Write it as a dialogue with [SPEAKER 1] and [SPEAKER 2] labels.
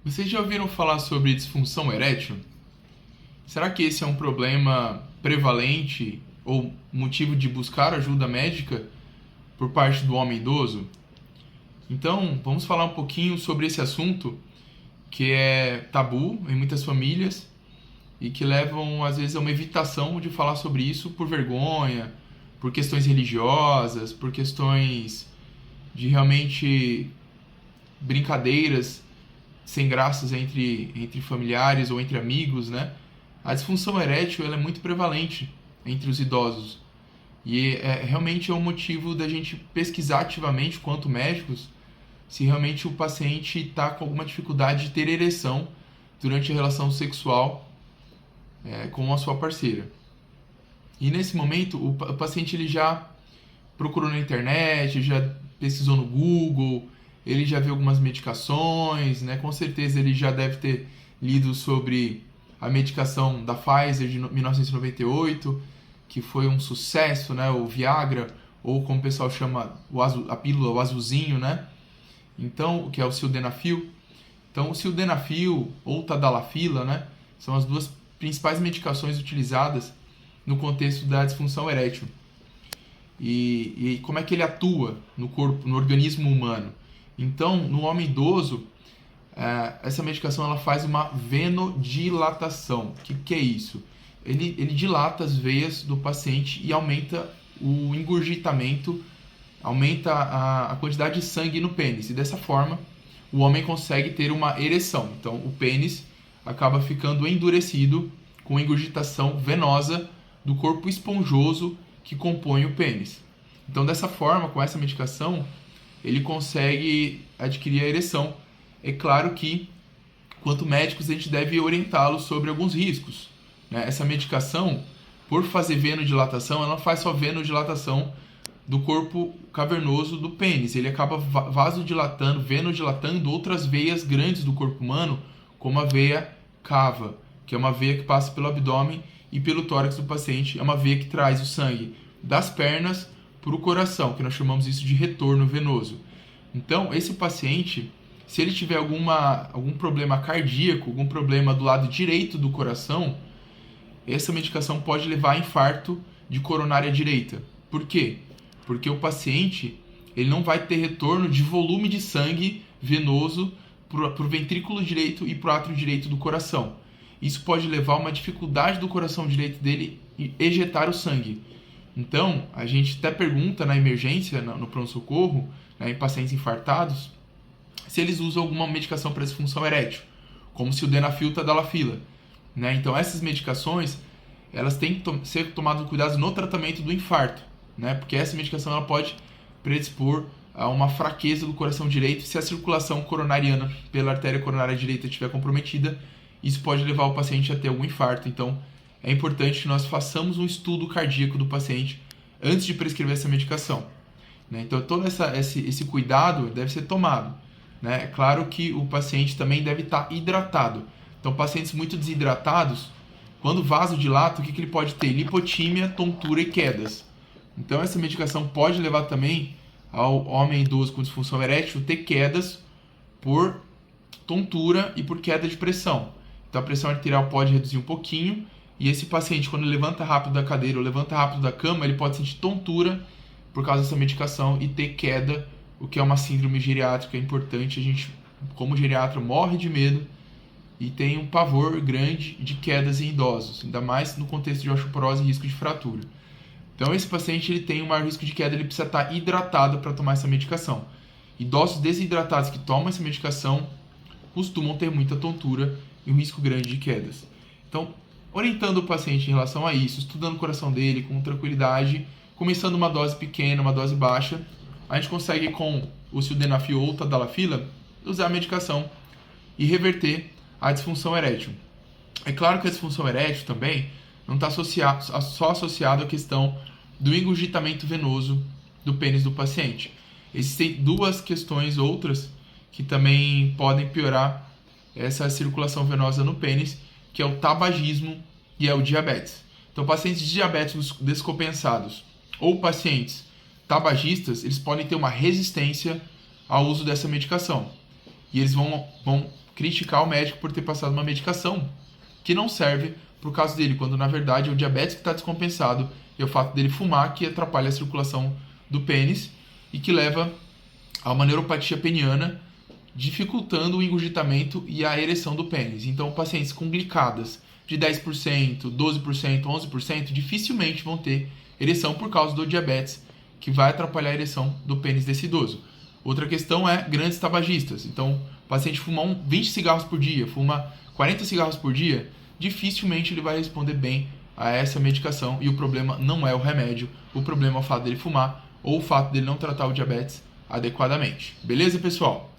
[SPEAKER 1] Vocês já ouviram falar sobre disfunção erétil? Será que esse é um problema prevalente ou motivo de buscar ajuda médica por parte do homem idoso? Então, vamos falar um pouquinho sobre esse assunto que é tabu em muitas famílias e que levam às vezes a uma evitação de falar sobre isso por vergonha, por questões religiosas, por questões de realmente brincadeiras sem graças entre familiares ou entre amigos, né? A disfunção erétil ela é muito prevalente entre os idosos e realmente é um motivo da gente pesquisar ativamente, quanto médicos, se realmente o paciente está com alguma dificuldade de ter ereção durante a relação sexual com a sua parceira. E nesse momento o paciente ele já procurou na internet, já pesquisou no Google, ele já viu algumas medicações, né? Com certeza ele já deve ter lido sobre a medicação da Pfizer de 1998, que foi um sucesso, né? O Viagra, ou como o pessoal chama a pílula, o azulzinho, né? Então, que é o sildenafil. Então, o sildenafil ou tadalafila, né? São as duas principais medicações utilizadas no contexto da disfunção erétil. E como é que ele atua no corpo, no organismo humano? Então, no homem idoso, essa medicação ela faz uma venodilatação. O que é isso? Ele dilata as veias do paciente e aumenta o engurgitamento, aumenta a quantidade de sangue no pênis. E dessa forma, o homem consegue ter uma ereção. Então, o pênis acaba ficando endurecido com engurgitação venosa do corpo esponjoso que compõe o pênis. Então, dessa forma, com essa medicação, ele consegue adquirir a ereção. É claro que, quanto médicos, a gente deve orientá-los sobre alguns riscos, né? Essa medicação, por fazer venodilatação, ela não faz só venodilatação do corpo cavernoso do pênis, ele acaba vasodilatando, venodilatando outras veias grandes do corpo humano, como a veia cava, que é uma veia que passa pelo abdômen e pelo tórax do paciente, é uma veia que traz o sangue das pernas para o coração, que nós chamamos isso de retorno venoso. Então, esse paciente, se ele tiver algum problema cardíaco, algum problema do lado direito do coração, essa medicação pode levar a infarto de coronária direita. Por quê? Porque o paciente ele não vai ter retorno de volume de sangue venoso para o ventrículo direito e para o átrio direito do coração. Isso pode levar a uma dificuldade do coração direito dele em ejetar o sangue. Então, a gente até pergunta na emergência, no pronto-socorro, né, em pacientes infartados, se eles usam alguma medicação para disfunção erétil, como sildenafil, tadalafila, né? Então, essas medicações, elas têm que ser tomadas cuidado no tratamento do infarto, né? Porque essa medicação ela pode predispor a uma fraqueza do coração direito. Se a circulação coronariana pela artéria coronária direita estiver comprometida, isso pode levar o paciente a ter algum infarto. Então, é importante que nós façamos um estudo cardíaco do paciente antes de prescrever essa medicação, né? Então, todo esse cuidado deve ser tomado, né? É claro que o paciente também deve estar hidratado. Então, pacientes muito desidratados, quando vasodilata, o que ele pode ter? Lipotímia, tontura e quedas. Então, essa medicação pode levar também ao homem idoso com disfunção erétil ter quedas por tontura e por queda de pressão. Então, a pressão arterial pode reduzir um pouquinho. E esse paciente, quando ele levanta rápido da cadeira ou levanta rápido da cama, ele pode sentir tontura por causa dessa medicação e ter queda, o que é uma síndrome geriátrica importante. A gente, como geriatra, morre de medo e tem um pavor grande de quedas em idosos, ainda mais no contexto de osteoporose e risco de fratura. Então, esse paciente ele tem um maior risco de queda, ele precisa estar hidratado para tomar essa medicação. Idosos desidratados que tomam essa medicação costumam ter muita tontura e um risco grande de quedas. Então, orientando o paciente em relação a isso, estudando o coração dele com tranquilidade, começando uma dose pequena, uma dose baixa, a gente consegue com o sildenafil ou tadalafila usar a medicação e reverter a disfunção erétil. É claro que a disfunção erétil também não está só associado à questão do engurgitamento venoso do pênis do paciente. Existem duas questões outras que também podem piorar essa circulação venosa no pênis, que é o tabagismo e é o diabetes. Então, pacientes diabéticos descompensados ou pacientes tabagistas, eles podem ter uma resistência ao uso dessa medicação. E eles vão criticar o médico por ter passado uma medicação que não serve pro caso dele, quando na verdade é o diabetes que está descompensado e é o fato dele fumar que atrapalha a circulação do pênis e que leva a uma neuropatia peniana, dificultando o engurgitamento e a ereção do pênis. Então, pacientes com glicadas de 10%, 12%, 11% dificilmente vão ter ereção por causa do diabetes, que vai atrapalhar a ereção do pênis desse idoso. Outra questão é grandes tabagistas. Então, o paciente fuma 20 cigarros por dia, fuma 40 cigarros por dia, dificilmente ele vai responder bem a essa medicação e o problema não é o remédio, o problema é o fato dele fumar ou o fato dele não tratar o diabetes adequadamente. Beleza, pessoal?